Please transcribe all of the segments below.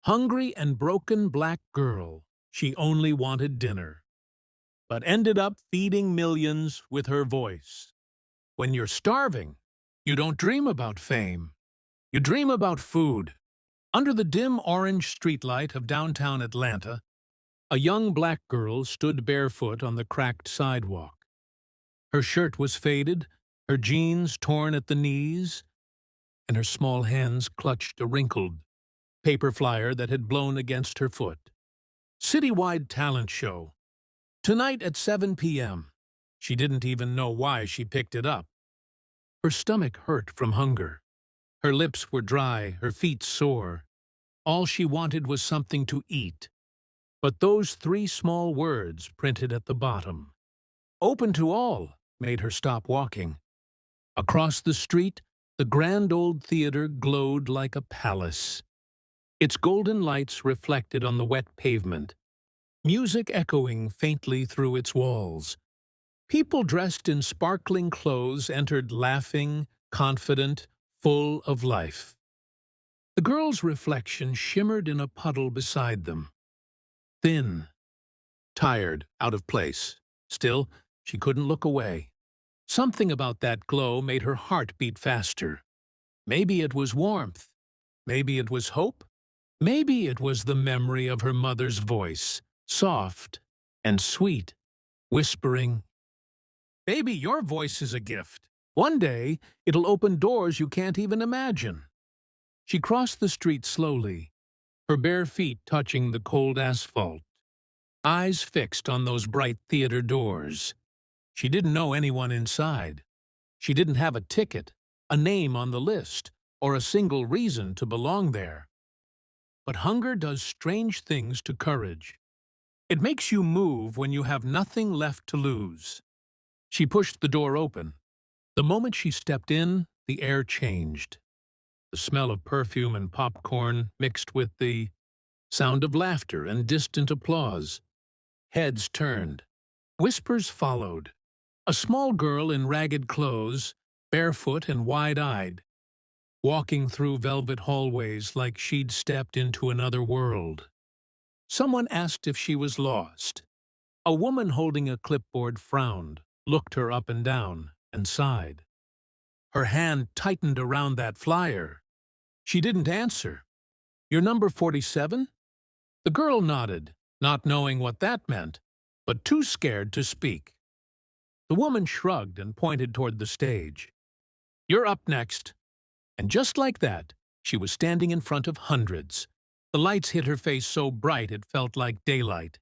Hungry and broken black girl, she only wanted dinner, but ended up feeding millions with her voice. When you're starving, you don't dream about fame. You dream about food. Under the dim orange streetlight of downtown Atlanta, a young black girl stood barefoot on the cracked sidewalk. Her shirt was faded, her jeans torn at the knees, and her small hands clutched a wrinkled paper flyer that had blown against her foot. Citywide talent show. Tonight at 7 p.m. She didn't even know why she picked it up. Her stomach hurt from hunger. Her lips were dry, her feet sore. All she wanted was something to eat. But those three small words printed at the bottom, "Open to all," made her stop walking. Across the street, the grand old theater glowed like a palace. Its golden lights reflected on the wet pavement, music echoing faintly through its walls. People dressed in sparkling clothes entered laughing, confident, full of life. The girl's reflection shimmered in a puddle beside them. Thin, tired, out of place. Still, she couldn't look away. Something about that glow made her heart beat faster. Maybe it was warmth. Maybe it was hope. Maybe it was the memory of her mother's voice, soft and sweet, whispering, "Baby, your voice is a gift. One day, it'll open doors you can't even imagine." She crossed the street slowly, her bare feet touching the cold asphalt, eyes fixed on those bright theater doors. She didn't know anyone inside. She didn't have a ticket, a name on the list, or a single reason to belong there. But hunger does strange things to courage. It makes you move when you have nothing left to lose. She pushed the door open. The moment she stepped in, the air changed. The smell of perfume and popcorn mixed with the sound of laughter and distant applause. Heads turned. Whispers followed. A small girl in ragged clothes, barefoot and wide-eyed, walking through velvet hallways like she'd stepped into another world. Someone asked if she was lost. A woman holding a clipboard frowned, looked her up and down, and sighed. Her hand tightened around that flyer. She didn't answer. "You're number 47? The girl nodded, not knowing what that meant, but too scared to speak. The woman shrugged and pointed toward the stage. "You're up next." And just like that, she was standing in front of hundreds. The lights hit her face so bright it felt like daylight.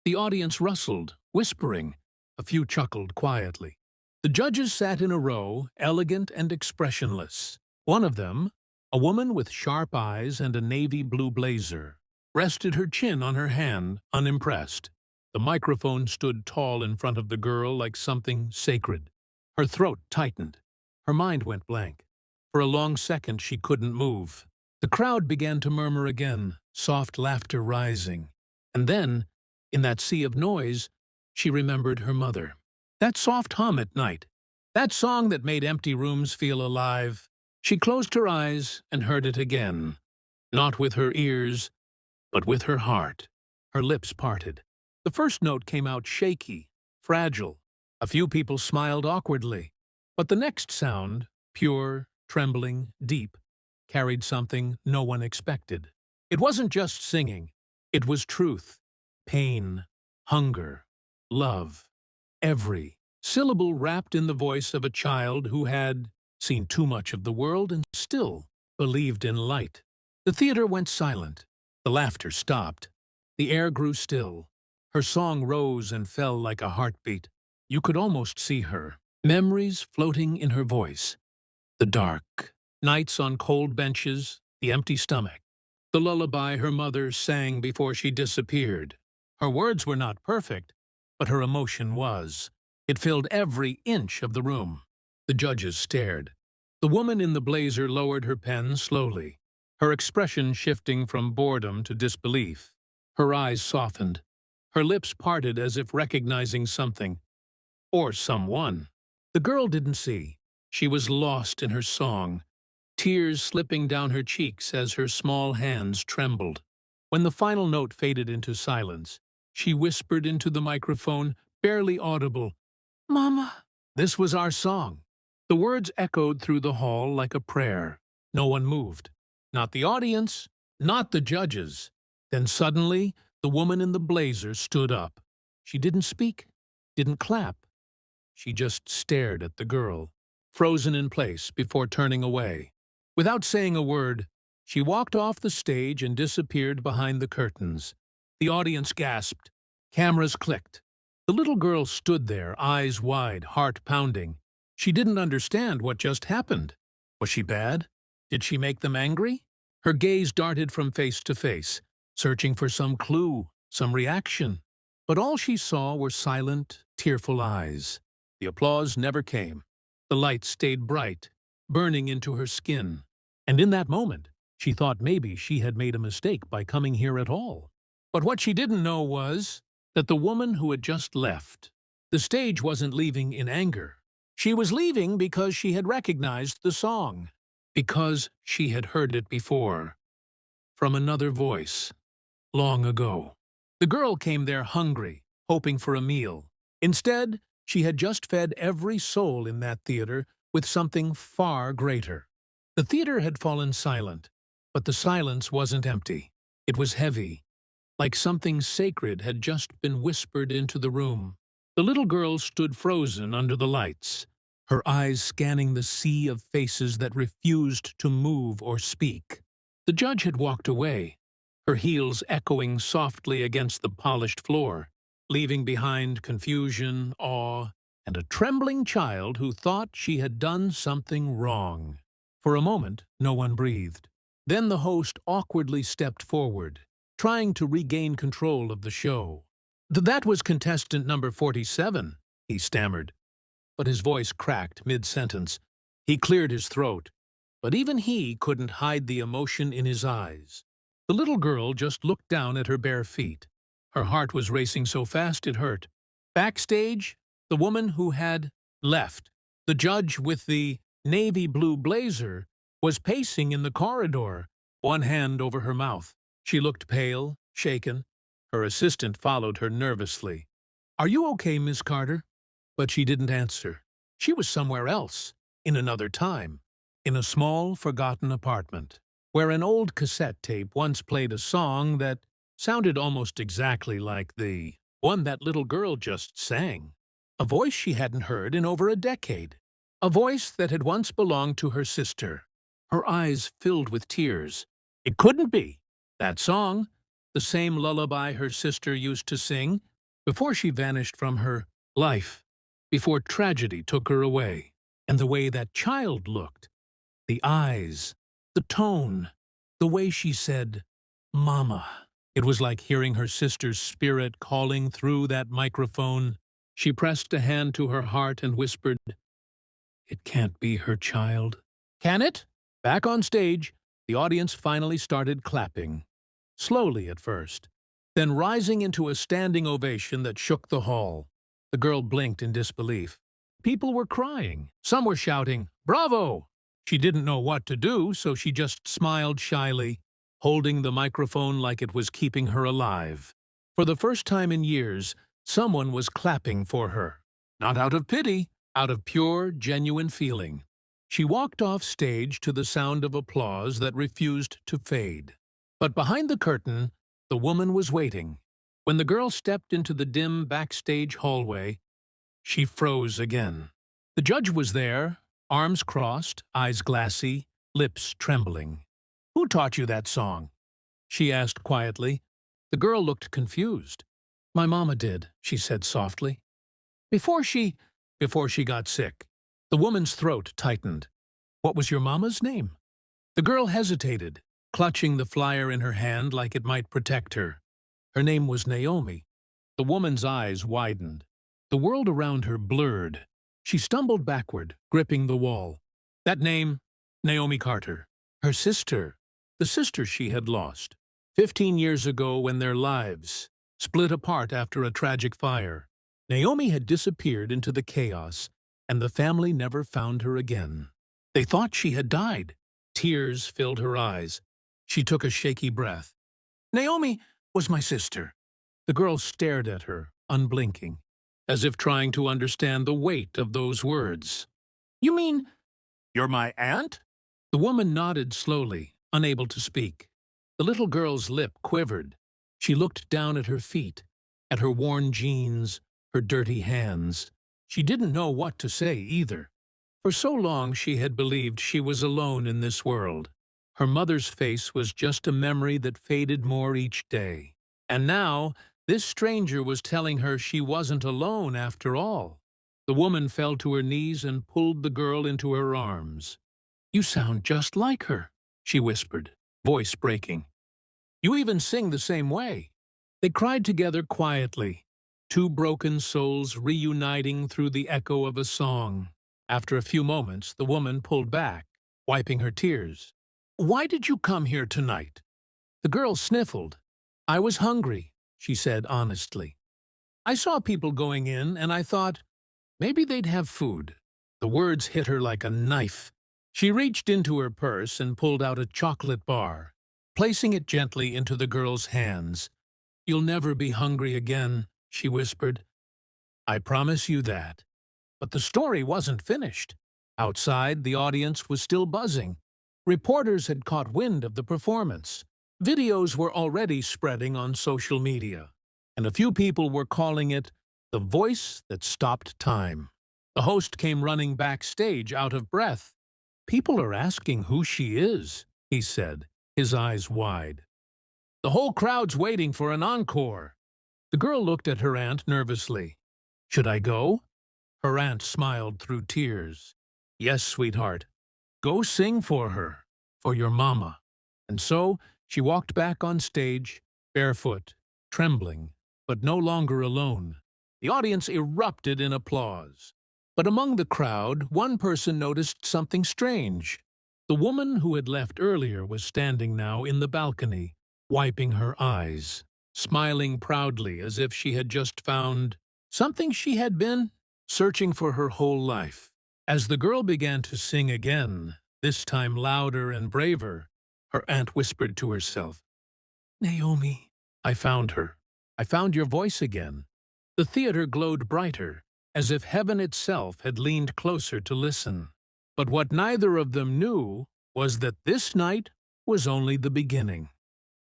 The audience rustled, whispering. A few chuckled quietly. The judges sat in a row, elegant and expressionless. One of them, a woman with sharp eyes and a navy blue blazer, rested her chin on her hand, unimpressed. The microphone stood tall in front of the girl like something sacred. Her throat tightened. Her mind went blank. For a long second she couldn't move. The crowd began to murmur again, soft laughter rising. And then, in that sea of noise, she remembered her mother. That soft hum at night. That song that made empty rooms feel alive. She closed her eyes and heard it again. Not with her ears, but with her heart. Her lips parted. The first note came out shaky, fragile. A few people smiled awkwardly. But the next sound, pure, trembling, deep, carried something no one expected. It wasn't just singing. It was truth, pain, hunger, love. Every syllable wrapped in the voice of a child who had seen too much of the world and still believed in light. The theater went silent. The laughter stopped. The air grew still. Her song rose and fell like a heartbeat. You could almost see her, memories floating in her voice. The dark, nights on cold benches, the empty stomach. The lullaby her mother sang before she disappeared. Her words were not perfect, but her emotion was. It filled every inch of the room. The judges stared. The woman in the blazer lowered her pen slowly, her expression shifting from boredom to disbelief. Her eyes softened. Her lips parted as if recognizing something. Or someone. The girl didn't see. She was lost in her song, tears slipping down her cheeks as her small hands trembled. When the final note faded into silence, she whispered into the microphone, barely audible, "Mama." This was our song. The words echoed through the hall like a prayer. No one moved. Not the audience, not the judges. Then suddenly, the woman in the blazer stood up. She didn't speak, didn't clap. She just stared at the girl, frozen in place before turning away. Without saying a word, she walked off the stage and disappeared behind the curtains. The audience gasped. Cameras clicked. The little girl stood there, eyes wide, heart pounding. She didn't understand what just happened. Was she bad? Did she make them angry? Her gaze darted from face to face, searching for some clue, some reaction. But all she saw were silent, tearful eyes. The applause never came. The light stayed bright, burning into her skin. And in that moment, she thought maybe she had made a mistake by coming here at all. But what she didn't know was that the woman who had just left, the stage wasn't leaving in anger. She was leaving because she had recognized the song, because she had heard it before, from another voice, long ago. The girl came there hungry, hoping for a meal. Instead, she had just fed every soul in that theater with something far greater. The theater had fallen silent, but the silence wasn't empty. It was heavy, like something sacred had just been whispered into the room. The little girl stood frozen under the lights, her eyes scanning the sea of faces that refused to move or speak. The judge had walked away, her heels echoing softly against the polished floor, leaving behind confusion, awe, and a trembling child who thought she had done something wrong. For a moment, no one breathed. Then the host awkwardly stepped forward, trying to regain control of the show. "That was contestant number 47, he stammered. But his voice cracked mid-sentence. He cleared his throat, but even he couldn't hide the emotion in his eyes. The little girl just looked down at her bare feet. Her heart was racing so fast it hurt. Backstage, the woman who had left, the judge with the navy blue blazer, was pacing in the corridor, one hand over her mouth. She looked pale, shaken. Her assistant followed her nervously. "Are you okay, Miss Carter?" But she didn't answer. She was somewhere else, in another time, in a small, forgotten apartment, where an old cassette tape once played a song that sounded almost exactly like the one that little girl just sang. A voice she hadn't heard in over a decade. A voice that had once belonged to her sister. Her eyes filled with tears. It couldn't be. That song, the same lullaby her sister used to sing, before she vanished from her life, before tragedy took her away. And the way that child looked, the eyes, the tone, the way she said, "Mama." It was like hearing her sister's spirit calling through that microphone. She pressed a hand to her heart and whispered, "It can't be her child." "Can it?" Back on stage, the audience finally started clapping. Slowly at first, then rising into a standing ovation that shook the hall. The girl blinked in disbelief. People were crying. Some were shouting, "Bravo!" She didn't know what to do, so she just smiled shyly, holding the microphone like it was keeping her alive. For the first time in years, someone was clapping for her. Not out of pity, out of pure, genuine feeling. She walked off stage to the sound of applause that refused to fade. But behind the curtain, the woman was waiting. When the girl stepped into the dim backstage hallway, she froze again. The judge was there, arms crossed, eyes glassy, lips trembling. "Who taught you that song?" she asked quietly. The girl looked confused. "My mama did," she said softly. Before she got sick." The woman's throat tightened. "What was your mama's name?" The girl hesitated, clutching the flyer in her hand like it might protect her. Her name was Naomi. The woman's eyes widened. The world around her blurred. She stumbled backward, gripping the wall. That name, Naomi Carter. Her sister, the sister she had lost. 15 years ago when their lives split apart after a tragic fire. Naomi had disappeared into the chaos, and the family never found her again. They thought she had died. Tears filled her eyes. She took a shaky breath. Naomi was my sister. The girl stared at her, unblinking, as if trying to understand the weight of those words. You mean you're my aunt? The woman nodded slowly, unable to speak. The little girl's lip quivered. She looked down at her feet, at her worn jeans, her dirty hands. She didn't know what to say either. For so long she had believed she was alone in this world. Her mother's face was just a memory that faded more each day. And now, this stranger was telling her she wasn't alone after all. The woman fell to her knees and pulled the girl into her arms. You sound just like her, she whispered, voice breaking. You even sing the same way. They cried together quietly, two broken souls reuniting through the echo of a song. After a few moments, the woman pulled back, wiping her tears. Why did you come here tonight? The girl sniffled. I was hungry, she said honestly. I saw people going in, and I thought, maybe they'd have food. The words hit her like a knife. She reached into her purse and pulled out a chocolate bar, placing it gently into the girl's hands. You'll never be hungry again, she whispered. I promise you that. But the story wasn't finished. Outside, the audience was still buzzing. Reporters had caught wind of the performance. Videos were already spreading on social media, and a few people were calling it the voice that stopped time. The host came running backstage out of breath. People are asking who she is, he said, his eyes wide. The whole crowd's waiting for an encore. The girl looked at her aunt nervously. Should I go? Her aunt smiled through tears. Yes, sweetheart. Go sing for her, for your mama. And so she walked back on stage, barefoot, trembling, but no longer alone. The audience erupted in applause. But among the crowd, one person noticed something strange. The woman who had left earlier was standing now in the balcony, wiping her eyes, smiling proudly as if she had just found something she had been searching for her whole life. As the girl began to sing again, this time louder and braver, her aunt whispered to herself, Naomi, I found her. I found your voice again. The theater glowed brighter, as if heaven itself had leaned closer to listen. But what neither of them knew was that this night was only the beginning.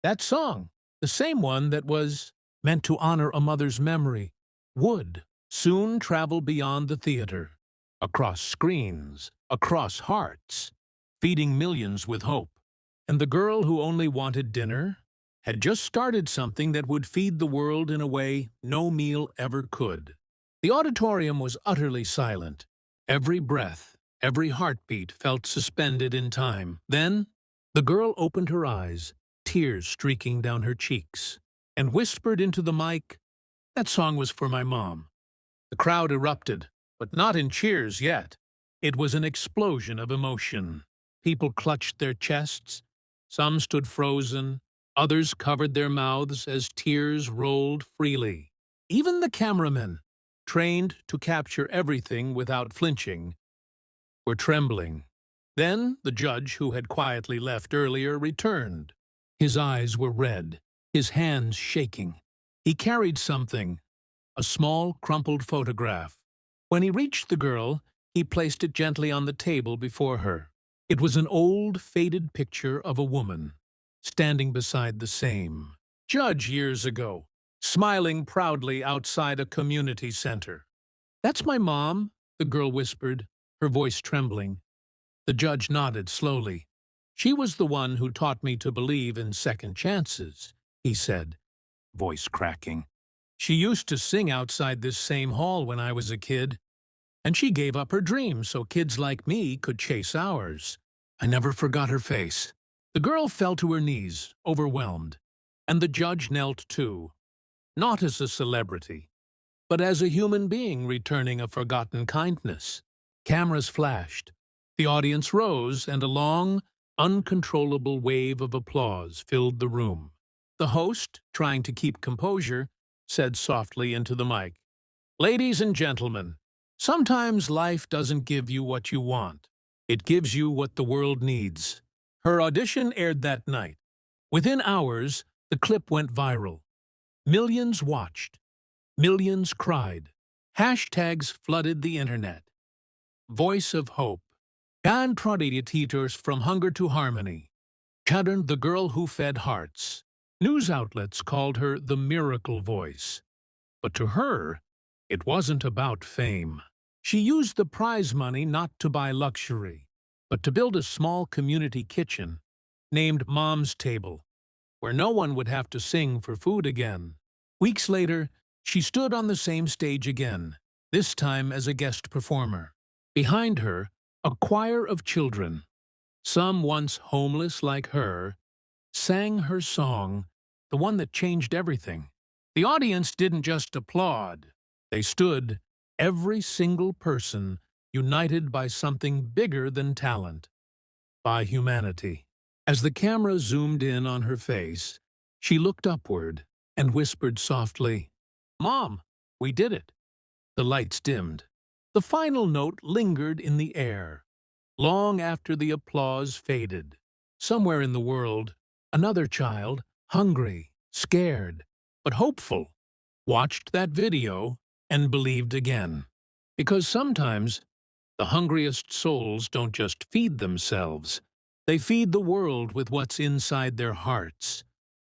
That song, the same one that was meant to honor a mother's memory, would soon travel beyond the theater, across screens, across hearts, feeding millions with hope. And the girl who only wanted dinner had just started something that would feed the world in a way no meal ever could. The auditorium was utterly silent. Every breath, every heartbeat felt suspended in time. Then, the girl opened her eyes, tears streaking down her cheeks, and whispered into the mic, That song was for my mom. The crowd erupted, but not in cheers yet. It was an explosion of emotion. People clutched their chests. Some stood frozen. Others covered their mouths as tears rolled freely. Even the cameramen, trained to capture everything without flinching, were trembling. Then the judge, who had quietly left earlier, returned. His eyes were red, his hands shaking. He carried something, a small, crumpled photograph. When he reached the girl, he placed it gently on the table before her. It was an old, faded picture of a woman, standing beside the same judge years ago, smiling proudly outside a community center. That's my mom, the girl whispered, her voice trembling. The judge nodded slowly. She was the one who taught me to believe in second chances, he said, voice cracking. She used to sing outside this same hall when I was a kid, and she gave up her dreams so kids like me could chase ours. I never forgot her face. The girl fell to her knees, overwhelmed, and the judge knelt too, not as a celebrity, but as a human being returning a forgotten kindness. Cameras flashed. The audience rose, and a long, uncontrollable wave of applause filled the room. The host, trying to keep composure, said softly into the mic, Ladies and gentlemen, sometimes life doesn't give you what you want. It gives you what the world needs. Her audition aired that night. Within hours, The clip went viral. Millions watched. Millions cried. Hashtags flooded the internet. Voice of Hope. Gan Teachers from Hunger to Harmony. Chadern, the girl who fed hearts. News outlets called her the miracle voice. But to her, it wasn't about fame. She used the prize money not to buy luxury, but to build a small community kitchen named Mom's Table, where no one would have to sing for food again. Weeks later, she stood on the same stage again, this time as a guest performer. Behind her, a choir of children, some once homeless like her, sang her song, the one that changed everything. The audience didn't just applaud. They stood, every single person, united by something bigger than talent, by humanity. As the camera zoomed in on her face, she looked upward and whispered softly, "Mom, we did it." The lights dimmed. The final note lingered in the air, long after the applause faded. Somewhere in the world, another child, hungry, scared, but hopeful, watched that video and believed again. Because sometimes, the hungriest souls don't just feed themselves, they feed the world with what's inside their hearts.